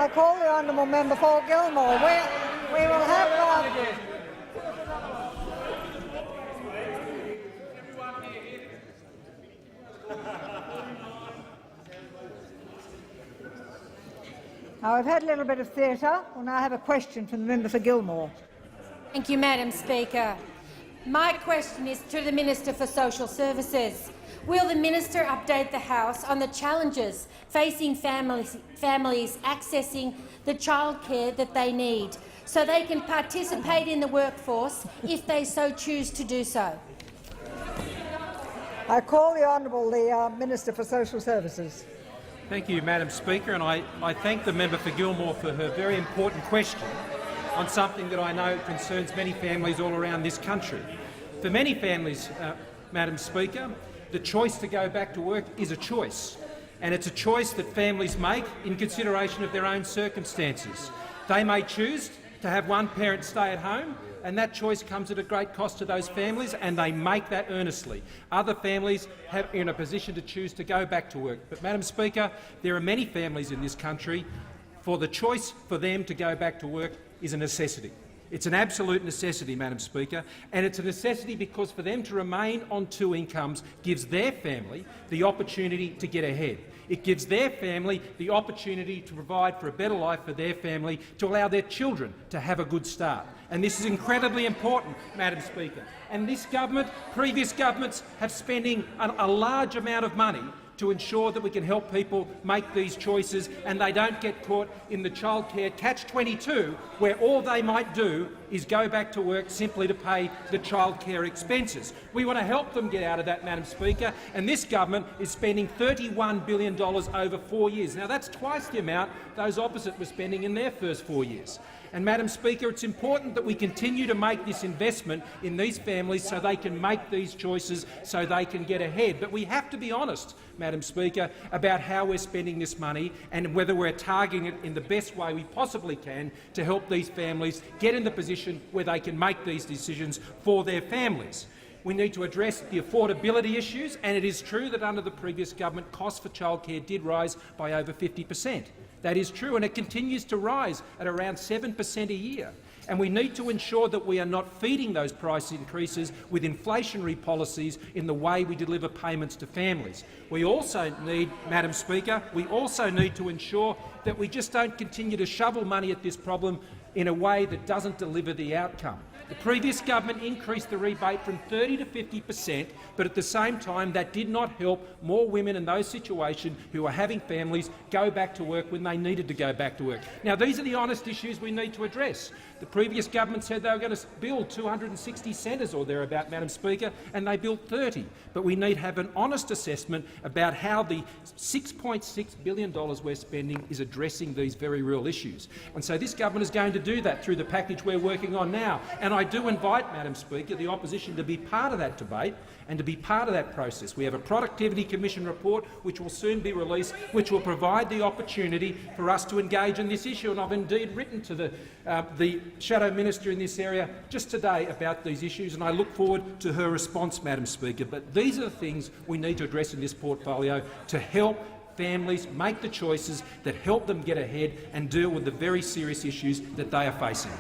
I call the honourable member for Gilmore. We will have. Now, we've had a little bit of theatre. We'll now have a question from the member for Gilmore. Thank you, Madam Speaker. My question is to the Minister for Social Services. Will the minister update the House on the challenges facing families accessing the childcare that they need so they can participate in the workforce if they so choose to do so? I call the Honourable Minister for Social Services. Thank you, Madam Speaker, and I thank the member for Gilmore for her very important question on something that I know concerns many families all around this country. For many families, Madam Speaker, the choice to go back to work is a choice, and it's a choice that families make in consideration of their own circumstances. They may choose to have one parent stay at home, and that choice comes at a great cost to those families, and they make that earnestly. Other families are in a position to choose to go back to work. But, Madam Speaker, there are many families in this country for the choice for them to go back to work is a necessity. It's an absolute necessity, Madam Speaker, and it's a necessity because for them to remain on two incomes gives their family the opportunity to get ahead. It gives their family the opportunity to provide for a better life for their family, to allow their children to have a good start. And this is incredibly important, Madam Speaker. And this government, previous governments, have spending a large amount of money to ensure that we can help people make these choices and they don't get caught in the childcare catch-22, where all they might do is go back to work simply to pay the childcare expenses. We want to help them get out of that, Madam Speaker, and this government is spending $31 billion over 4 years. Now, that's twice the amount those opposite were spending in their first 4 years. And, Madam Speaker, it's important that we continue to make this investment in these families so they can make these choices, so they can get ahead. But we have to be honest, Madam Speaker, about how we're spending this money and whether we're targeting it in the best way we possibly can to help these families get in the position where they can make these decisions for their families. We need to address the affordability issues, and it is true that under the previous government costs for childcare did rise by over 50%. That is true, and it continues to rise at around 7% a year. And we need to ensure that we are not feeding those price increases with inflationary policies in the way we deliver payments to families. We also need, Madam Speaker, we also need to ensure that we just don't continue to shovel money at this problem in a way that doesn't deliver the outcome. The previous government increased the rebate from 30% to 50%, but at the same time that did not help more women in those situations who are having families go back to work when they needed to go back to work. Now, these are the honest issues we need to address. The previous government said they were going to build 260 centres or thereabout, Madam Speaker, and they built 30. But we need to have an honest assessment about how the $6.6 billion we're spending is addressing these very real issues. And so this government is going to do that through the package we're working on now. And I do invite, Madam Speaker, the opposition to be part of that debate and to be part of that process. We have a Productivity Commission report which will soon be released, which will provide the opportunity for us to engage in this issue. And I've indeed written to the Shadow Minister in this area just today about these issues, and I look forward to her response, Madam Speaker. But these are the things we need to address in this portfolio to help families make the choices that help them get ahead and deal with the very serious issues that they are facing.